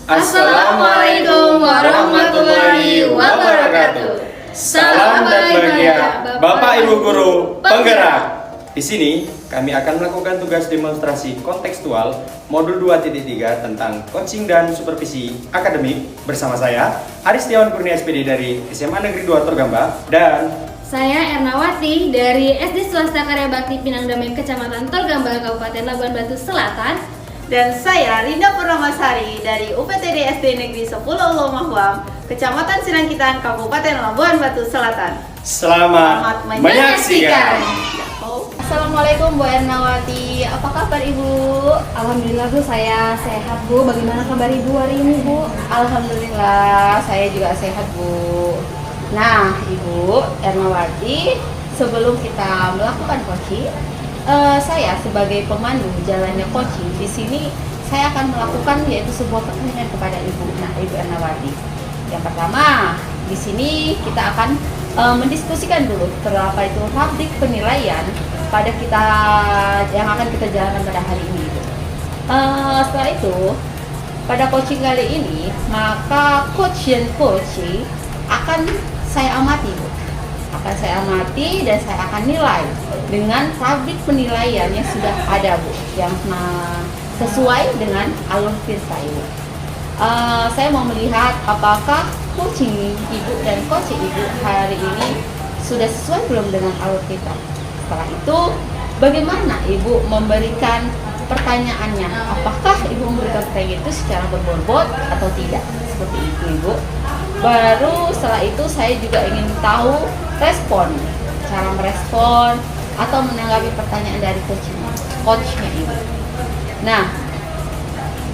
Assalamualaikum warahmatullahi wabarakatuh. Salam dan bahagia Bapak Ibu Guru Penggerak. Di sini kami akan melakukan tugas demonstrasi kontekstual modul 2.3 tentang coaching dan supervisi akademik bersama saya Aris Setiawan Kurnia SPD dari SMA Negeri 2 Torgamba dan saya Ernawati dari SD Swasta Karya Bakti Pinang Damai Kecamatan Torgamba Kabupaten Labuan Batu Selatan. Dan saya Rinda Purnamasari dari UPTD SD Negeri 10 Ulu Mahwam, Kecamatan Sinangkitan, Kabupaten Labuan Batu Selatan. Selamat menyaksikan. Assalamualaikum Bu Ernawati, apa kabar Ibu? Alhamdulillah Bu, saya sehat Bu. Bagaimana kabar Ibu hari ini Bu? Alhamdulillah, saya juga sehat Bu. Nah Ibu Ernawati, sebelum kita melakukan coaching, saya sebagai pemandu jalannya coaching di sini saya akan melakukan yaitu sebuah pertanyaan kepada Ibu. Nah, Ibu Ernawati, yang pertama di sini kita akan mendiskusikan dulu berapa itu rubrik penilaian pada kita yang akan kita jalankan pada hari ini. Setelah itu pada coaching kali ini maka coach dan coaching akan saya amati Bu. Akan saya amati dan saya akan nilai dengan rubrik penilaian yang sudah ada Bu, yang sesuai dengan alur kita Ibu. Saya mau melihat apakah coaching Ibu dan coaching Ibu hari ini sudah sesuai belum dengan alur kita. Setelah itu bagaimana Ibu memberikan pertanyaannya, apakah Ibu memberikan pertanyaan itu secara berbobot atau tidak, seperti itu Ibu. Baru setelah itu saya juga ingin tahu respon, cara merespon atau menanggapi pertanyaan dari coachnya Ibu. Nah,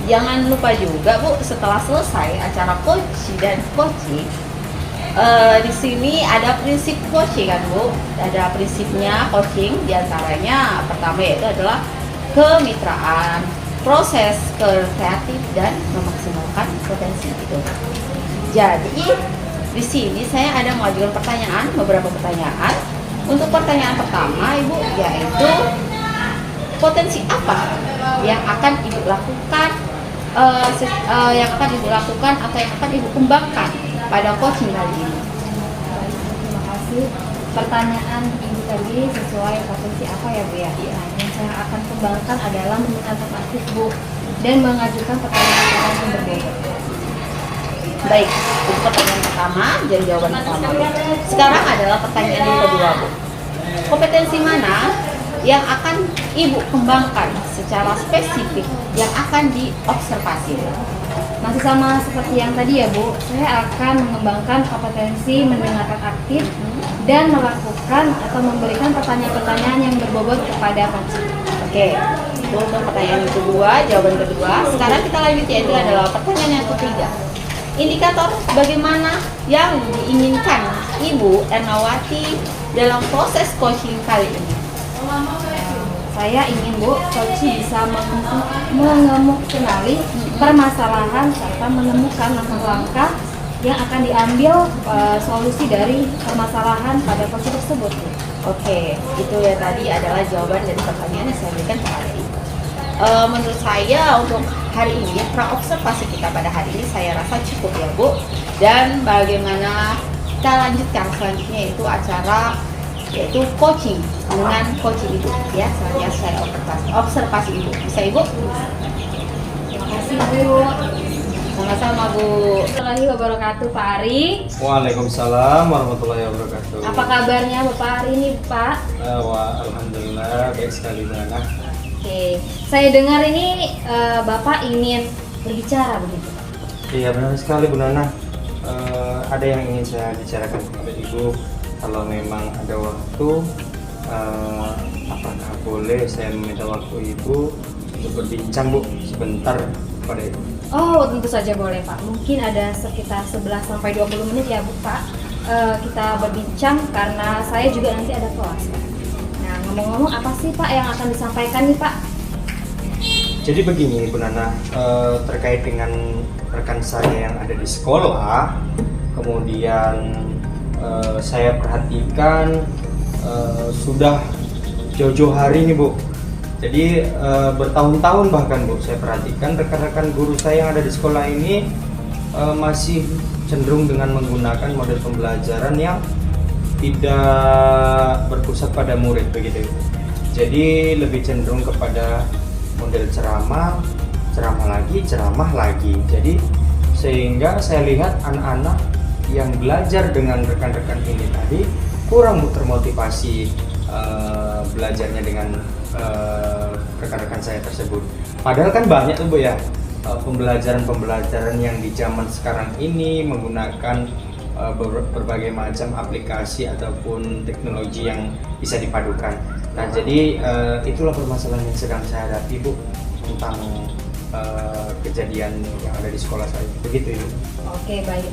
jangan lupa juga Bu, setelah selesai acara coach dan coaching, di sini ada prinsip coaching kan Bu, ada prinsipnya coaching, diantaranya pertama yaitu adalah kemitraan, proses kreatif dan memaksimalkan potensi itu. Jadi di sini saya ada mengajukan pertanyaan, beberapa pertanyaan. Untuk pertanyaan pertama Ibu, yaitu potensi apa yang akan Ibu lakukan, yang akan Ibu lakukan atau yang akan Ibu kembangkan pada coaching kali ini. Baik, terima kasih. Pertanyaan Ibu tadi sesuai potensi apa ya Bu ya? Nah, yang saya akan kembangkan adalah meningkatkan aktif Bu dan mengajukan pertanyaan yang berbeda. Baik, itu pertanyaan pertama dan jawaban pertama. Sekarang adalah pertanyaan yang kedua Bu. Kompetensi mana yang akan Ibu kembangkan secara spesifik yang akan diobservasi? Masih sama seperti yang tadi ya Bu, saya akan mengembangkan kompetensi mendengarkan aktif dan melakukan atau memberikan pertanyaan-pertanyaan yang berbobot kepada coach. Oke, itu untuk pertanyaan yang kedua, jawaban kedua. Sekarang kita lanjut yaitu adalah pertanyaan yang ketiga. Indikator bagaimana yang diinginkan Ibu Ernawati dalam proses coaching kali ini? Saya ingin Bu, coach bisa mengenali permasalahan serta menemukan langkah-langkah yang akan diambil solusi dari permasalahan pada coach tersebut. Oke, itu ya tadi adalah jawaban dari pertanyaan yang saya berikan kepada Ibu. Menurut saya untuk hari ini praobservasi kita pada hari ini saya rasa cukup ya Bu. Dan bagaimana kita lanjutkan selanjutnya yaitu acara yaitu coaching dengan coaching Ibu ya. Selanjutnya saya observasi Ibu. Bisa Ibu? Terima kasih Bu. Sama-sama Bu. Assalamualaikum warahmatullahi wabarakatuh Pak Ari. Waalaikumsalam warahmatullahi wabarakatuh. Apa kabarnya Bapak hari ini Pak? Alhamdulillah baik sekali Bu Nana. Oke, saya dengar ini Bapak ingin berbicara begitu. Iya benar sekali Bu Nana. Ada yang ingin saya bicarakan kepada Ibu. Kalau memang ada waktu, apakah boleh saya meminta waktu Ibu untuk berbincang Bu sebentar kepada Ibu? Oh, tentu saja boleh Pak. Mungkin ada sekitar 11-20 menit ya Bu Pak. Kita berbincang karena saya juga nanti ada kelas. Nah, ngomong-ngomong apa sih Pak yang akan disampaikan nih Pak? Jadi begini Bu Nana, terkait dengan rekan saya yang ada di sekolah, kemudian saya perhatikan sudah jauh-jauh hari nih Bu, Jadi bertahun-tahun bahkan Bu, saya perhatikan rekan-rekan guru saya yang ada di sekolah ini masih cenderung dengan menggunakan model pembelajaran yang tidak berpusat pada murid begitu. Jadi lebih cenderung kepada model ceramah lagi. Jadi sehingga saya lihat anak-anak yang belajar dengan rekan-rekan ini tadi kurang termotivasi belajarnya dengan rekan-rekan saya tersebut. Padahal kan banyak tuh Bu ya pembelajaran yang di zaman sekarang ini menggunakan berbagai macam aplikasi ataupun teknologi yang bisa dipadukan. Nah jadi itulah permasalahan yang sedang saya hadapi Bu tentang kejadian yang ada di sekolah saya. Begitu Ibu. Oke, baik.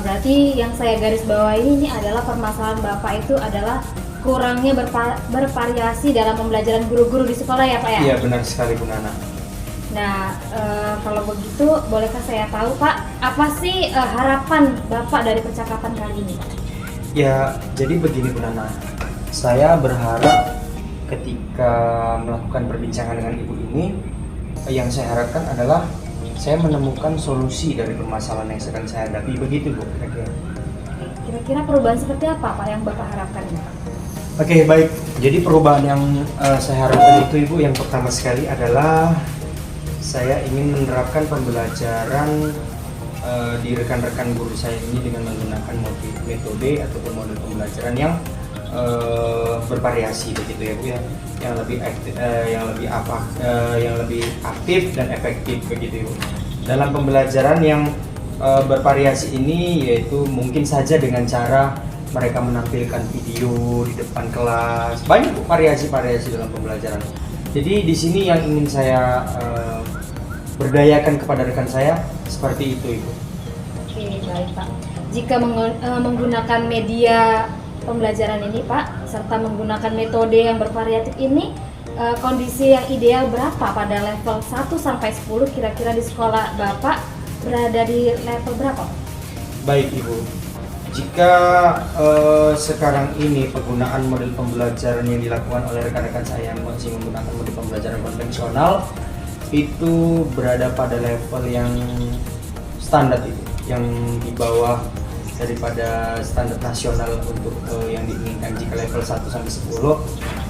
Berarti yang saya garis bawahi ini adalah permasalahan Bapak itu adalah kurangnya bervariasi dalam pembelajaran guru-guru di sekolah ya Pak ya? Iya benar sekali Bu Nana. Nah, kalau begitu bolehkah saya tahu Pak, apa sih harapan Bapak dari percakapan kali ini Pak? Ya jadi begini Bu Nana, saya berharap ketika melakukan perbincangan dengan Ibu ini, yang saya harapkan adalah saya menemukan solusi dari permasalahan yang sedang saya hadapi. Begitu Bu kira-kira. Kira-kira perubahan seperti apa Pak yang Bapak harapkan Pak? Oke baik, jadi perubahan yang saya harapkan itu Ibu, yang pertama sekali adalah saya ingin menerapkan pembelajaran di rekan-rekan guru saya ini dengan menggunakan metode ataupun model pembelajaran yang bervariasi begitu ya Bu ya, yang lebih aktif dan efektif begitu Ibu. Dalam pembelajaran yang bervariasi ini yaitu mungkin saja dengan cara mereka menampilkan video di depan kelas, banyak variasi-variasi dalam pembelajaran. Jadi di sini yang ingin saya berdayakan kepada rekan saya seperti itu Ibu. Oke, baik Pak. Jika menggunakan media pembelajaran ini Pak, serta menggunakan metode yang bervariatif ini, kondisi yang ideal berapa pada level 1 sampai 10 kira-kira di sekolah Bapak berada di level berapa? Baik Ibu. Jika sekarang ini penggunaan model pembelajaran yang dilakukan oleh rekan-rekan saya yang masih menggunakan model pembelajaran konvensional itu berada pada level yang standar itu, yang di bawah daripada standar nasional untuk yang diinginkan. Jika level 1 sampai 10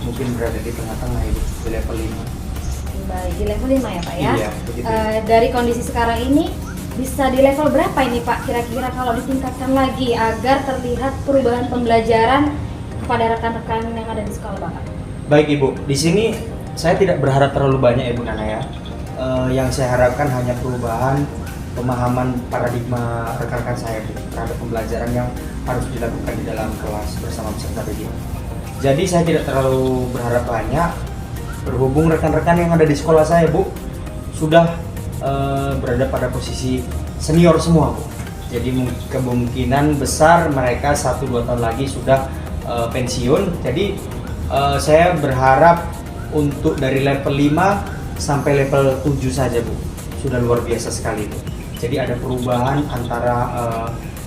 mungkin berada di tengah-tengah itu, di level 5. Baik, di level 5 ya Pak ya? Iya, begitu. Dari kondisi sekarang ini bisa di level berapa ini Pak kira-kira kalau ditingkatkan lagi agar terlihat perubahan pembelajaran kepada rekan-rekan yang ada di sekolah Bapak? Baik Ibu, di sini saya tidak berharap terlalu banyak Ibu Nana ya. Yang saya harapkan hanya perubahan pemahaman paradigma rekan-rekan saya Bu, terhadap pembelajaran yang harus dilakukan di dalam kelas bersama peserta didik. Jadi saya tidak terlalu berharap banyak, berhubung rekan-rekan yang ada di sekolah saya Bu sudah berada pada posisi senior semua Bu. Jadi kemungkinan besar mereka 1-2 tahun lagi sudah pensiun. Jadi saya berharap untuk dari level 5 sampai level 7 saja Bu, sudah luar biasa sekali Bu. Jadi ada perubahan antara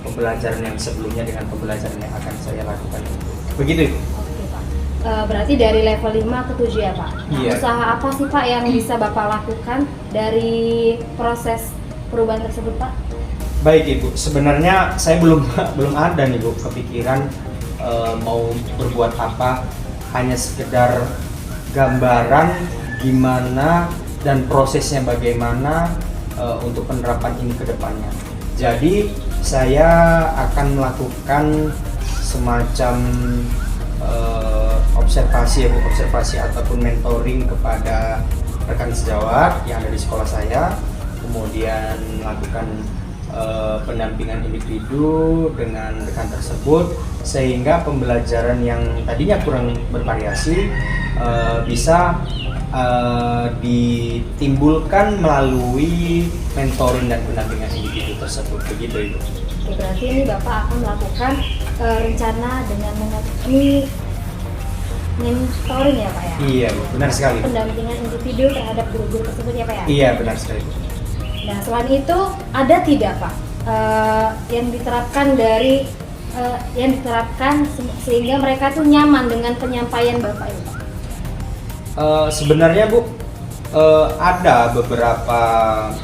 pembelajaran yang sebelumnya dengan pembelajaran yang akan saya lakukan. Begitu Ibu. Oke Pak, berarti dari level 5 ke 7 ya Pak? Nah, Iya. usaha apa sih Pak yang bisa Bapak lakukan dari proses perubahan tersebut Pak? Baik Ibu, sebenarnya saya belum ada nih Bu kepikiran mau berbuat apa, hanya sekedar gambaran gimana dan prosesnya bagaimana untuk penerapan ini ke depannya. Jadi saya akan melakukan semacam observasi ataupun mentoring kepada rekan sejawat yang ada di sekolah saya, kemudian melakukan pendampingan individu dengan rekan tersebut sehingga pembelajaran yang tadinya kurang bervariasi bisa ditimbulkan melalui mentoring dan pendampingan individu tersebut. Begitu Ibu. Oke, berarti ini Bapak akan melakukan rencana dengan mengenai mentoring ya Pak ya? Iya Bu, benar sekali. Pendampingan individu terhadap guru-guru tersebut ya Pak ya? Iya benar sekali Bu. Nah selain itu ada tidak Pak yang diterapkan sehingga mereka tuh nyaman dengan penyampaian Bapak itu Pak? Sebenarnya Bu, ada beberapa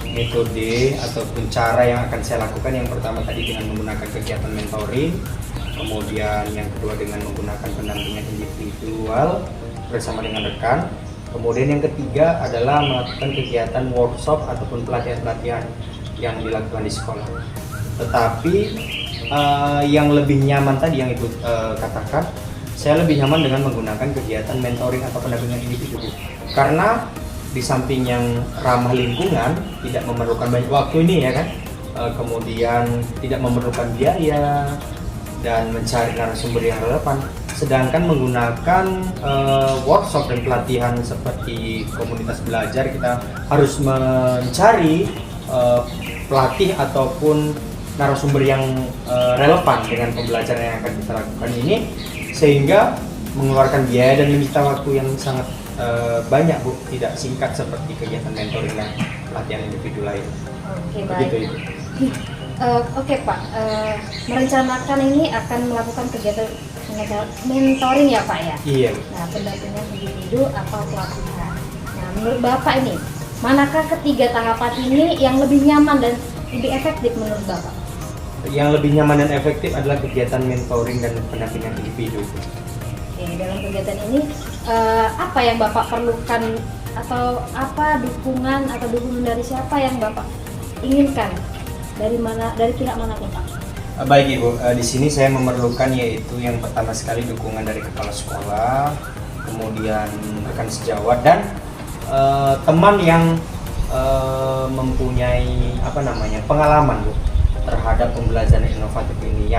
metode ataupun cara yang akan saya lakukan. Yang pertama tadi dengan menggunakan kegiatan mentoring, kemudian yang kedua dengan menggunakan pendampingan individual bersama dengan rekan, kemudian yang ketiga adalah melakukan kegiatan workshop ataupun pelatihan-pelatihan yang dilakukan di sekolah. Tetapi yang lebih nyaman tadi yang Ibu katakan, saya lebih nyaman dengan menggunakan kegiatan mentoring atau pendampingan individu, karena di samping yang ramah lingkungan, tidak memerlukan banyak waktu ini ya kan, kemudian tidak memerlukan biaya dan mencari narasumber yang relevan. Sedangkan menggunakan workshop dan pelatihan seperti komunitas belajar, kita harus mencari pelatih ataupun narasumber yang relevan dengan pembelajaran yang akan kita lakukan ini, sehingga mengeluarkan biaya dan menyita waktu yang sangat banyak Bu, tidak singkat seperti kegiatan mentoring dan pelatihan individu lain. Oke, Begitu baik. Ibu. Oke Pak, merencanakan ini akan melakukan kegiatan mentoring ya Pak ya? Iya. Nah, pendampingan individu atau pelatihan. Nah, menurut Bapak ini, manakah ketiga tahapan ini yang lebih nyaman dan lebih efektif menurut Bapak? Yang lebih nyaman dan efektif adalah kegiatan mentoring dan pendampingan individu. Oke, dalam kegiatan ini apa yang Bapak perlukan atau apa dukungan dari siapa yang Bapak inginkan? Dari pihak manapun Pak? Baik Ibu, di sini saya memerlukan yaitu yang pertama sekali dukungan dari kepala sekolah, kemudian rekan sejawat dan teman yang mempunyai pengalaman Bu terhadap pembelajaran inovatif ini,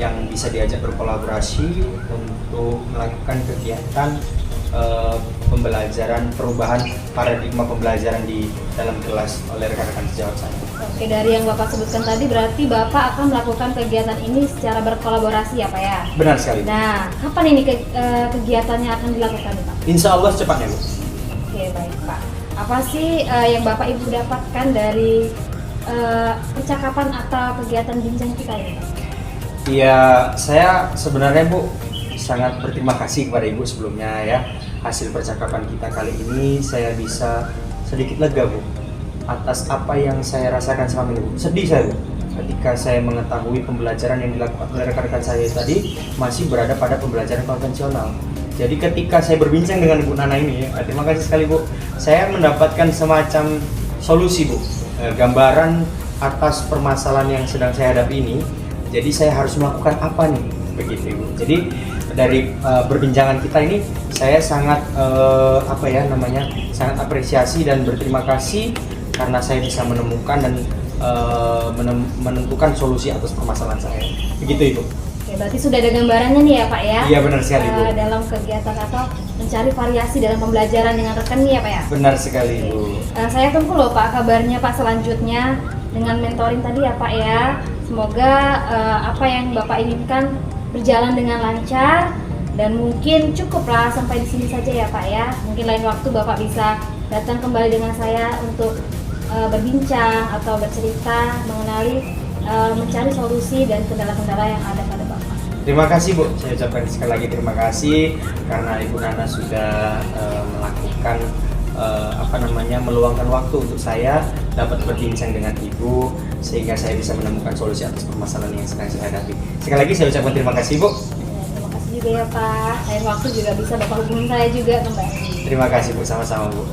yang bisa diajak berkolaborasi untuk melakukan kegiatan pembelajaran, perubahan paradigma pembelajaran di dalam kelas oleh rekan-rekan sejawat saya. Oke, dari yang Bapak sebutkan tadi berarti Bapak akan melakukan kegiatan ini secara berkolaborasi ya Pak ya? Benar sekali. Nah, kapan ini kegiatannya akan dilakukan Pak? Insya Allah secepatnya Bu. Oke, baik Pak. Apa sih yang Bapak Ibu dapatkan dari percakapan atau kegiatan bincang kita ini Pak? Ya, saya sebenarnya Bu sangat berterima kasih kepada Ibu sebelumnya ya. Hasil percakapan kita kali ini saya bisa sedikit lega Bu atas apa yang saya rasakan selama ini Bu. Sedih saya Bu ketika saya mengetahui pembelajaran yang dilakukan oleh rekan-rekan saya tadi masih berada pada pembelajaran konvensional. Jadi ketika saya berbincang dengan Ibu Nana ini, terima kasih sekali Bu, saya mendapatkan semacam solusi Bu, gambaran atas permasalahan yang sedang saya hadapi ini. Jadi saya harus melakukan apa nih, begitu Ibu. Jadi dari perbincangan kita ini saya sangat sangat apresiasi dan berterima kasih karena saya bisa menemukan dan menentukan solusi atas permasalahan saya. Begitu Ibu. Oke, berarti sudah ada gambarannya nih ya Pak ya? Iya benar sekali Bu. Dalam kegiatan atau mencari variasi dalam pembelajaran dengan rekan nih ya Pak ya? Benar sekali Bu. Saya tunggu loh Pak kabarnya Pak selanjutnya dengan mentoring tadi ya Pak ya. Semoga apa yang Bapak inginkan berjalan dengan lancar dan mungkin cukuplah sampai di sini saja ya Pak ya. Mungkin lain waktu Bapak bisa datang kembali dengan saya untuk berbincang atau bercerita mengenai mencari solusi dan kendala-kendala yang ada pada Bapak. Terima kasih Bu, saya ucapkan sekali lagi terima kasih karena Ibu Nana sudah melakukan meluangkan waktu untuk saya dapat berbincang dengan Ibu sehingga saya bisa menemukan solusi atas permasalahan yang sedang saya hadapi. Sekali lagi saya ucapkan terima kasih Bu. Terima kasih juga ya Pak. Lain waktu juga bisa Bapak hubungi saya juga kembali. Terima kasih Bu, sama-sama Bu.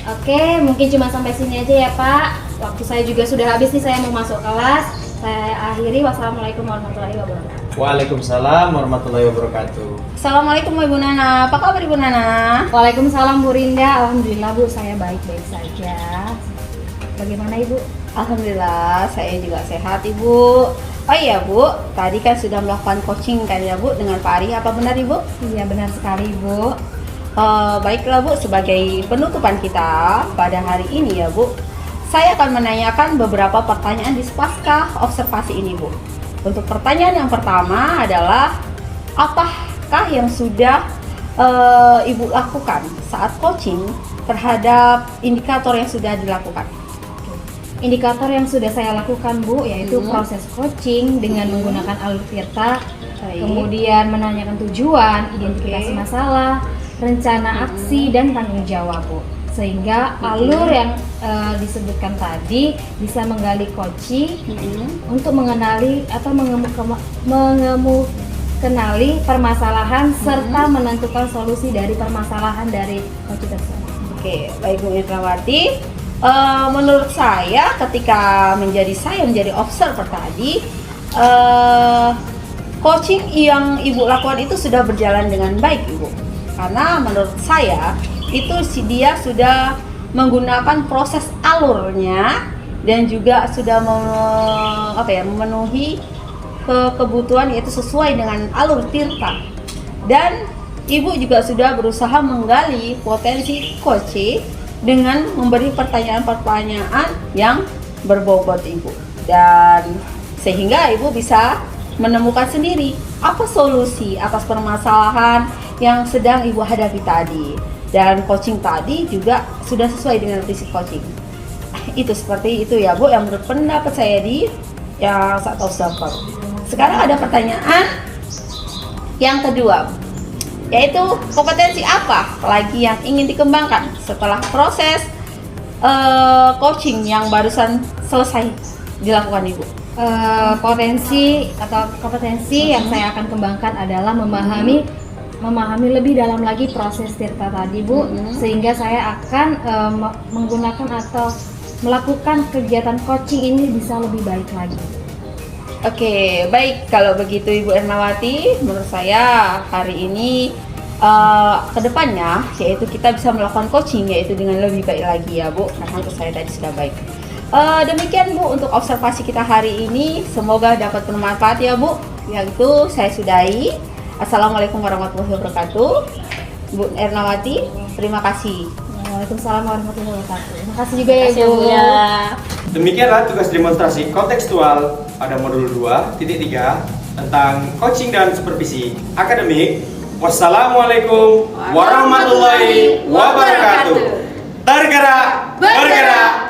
Oke, mungkin cuma sampai sini aja ya Pak. Waktu saya juga sudah habis nih, saya mau masuk kelas. Saya akhiri, wassalamualaikum warahmatullahi wabarakatuh. Waalaikumsalam warahmatullahi wabarakatuh. Assalamualaikum Ibu Nana, apa kabar Ibu Nana? Waalaikumsalam Bu Rinda, alhamdulillah Bu, saya baik-baik saja. Bagaimana Ibu? Alhamdulillah, saya juga sehat Ibu. Oh iya Bu, tadi kan sudah melakukan coaching kan ya Bu dengan Pak Ari, apa benar Ibu? Iya benar sekali Bu. Baiklah Bu, sebagai penutupan kita pada hari ini ya Bu, saya akan menanyakan beberapa pertanyaan di pasca observasi ini Bu. Untuk pertanyaan yang pertama adalah, apakah yang sudah Ibu lakukan saat coaching terhadap indikator yang sudah dilakukan? Indikator yang sudah saya lakukan Bu, yaitu proses coaching dengan menggunakan alur Tirta, Baik. kemudian menanyakan tujuan, identifikasi masalah, rencana aksi dan tanggung jawab, Bu. Sehingga alur yang disebutkan tadi bisa menggali coaching untuk mengenali atau mengenali permasalahan serta menentukan solusi dari permasalahan dari coaching tersebut. Oke, baik Bu Irnawati. Menurut saya ketika saya menjadi observer tadi, coaching yang Ibu lakukan itu sudah berjalan dengan baik, Ibu. Karena menurut saya itu dia sudah menggunakan proses alurnya dan juga sudah memenuhi kebutuhan, yaitu sesuai dengan alur Tirta. Dan Ibu juga sudah berusaha menggali potensi coaching dengan memberi pertanyaan-pertanyaan yang berbobot Ibu, dan sehingga Ibu bisa menemukan sendiri apa solusi atas permasalahan yang sedang Ibu hadapi tadi. Dan coaching tadi juga sudah sesuai dengan visi coaching. Itu seperti itu ya Bu, yang menurut pendapat saya yang saat observer. Sekarang ada pertanyaan yang kedua, yaitu kompetensi apa lagi yang ingin dikembangkan setelah proses coaching yang barusan selesai dilakukan Ibu? Potensi atau kompetensi yang saya akan kembangkan adalah memahami lebih dalam lagi proses Tirta tadi, Bu, sehingga saya akan menggunakan atau melakukan kegiatan coaching ini bisa lebih baik lagi. Oke, baik, kalau begitu Ibu Ernawati, menurut saya hari ini kedepannya yaitu kita bisa melakukan coaching yaitu dengan lebih baik lagi ya Bu, karena menurut saya tadi sudah baik. Demikian Bu untuk observasi kita hari ini, semoga dapat bermanfaat ya Bu. Yang itu saya sudahi. Assalamualaikum warahmatullahi wabarakatuh. Bu Ernawati, terima kasih. Waalaikumsalam warahmatullahi wabarakatuh. Terima kasih juga ya Bu. Demikianlah tugas demonstrasi kontekstual pada modul 2.3 tentang coaching dan supervisi akademik. Wassalamualaikum warahmatullahi wabarakatuh. Tergerak, bergerak,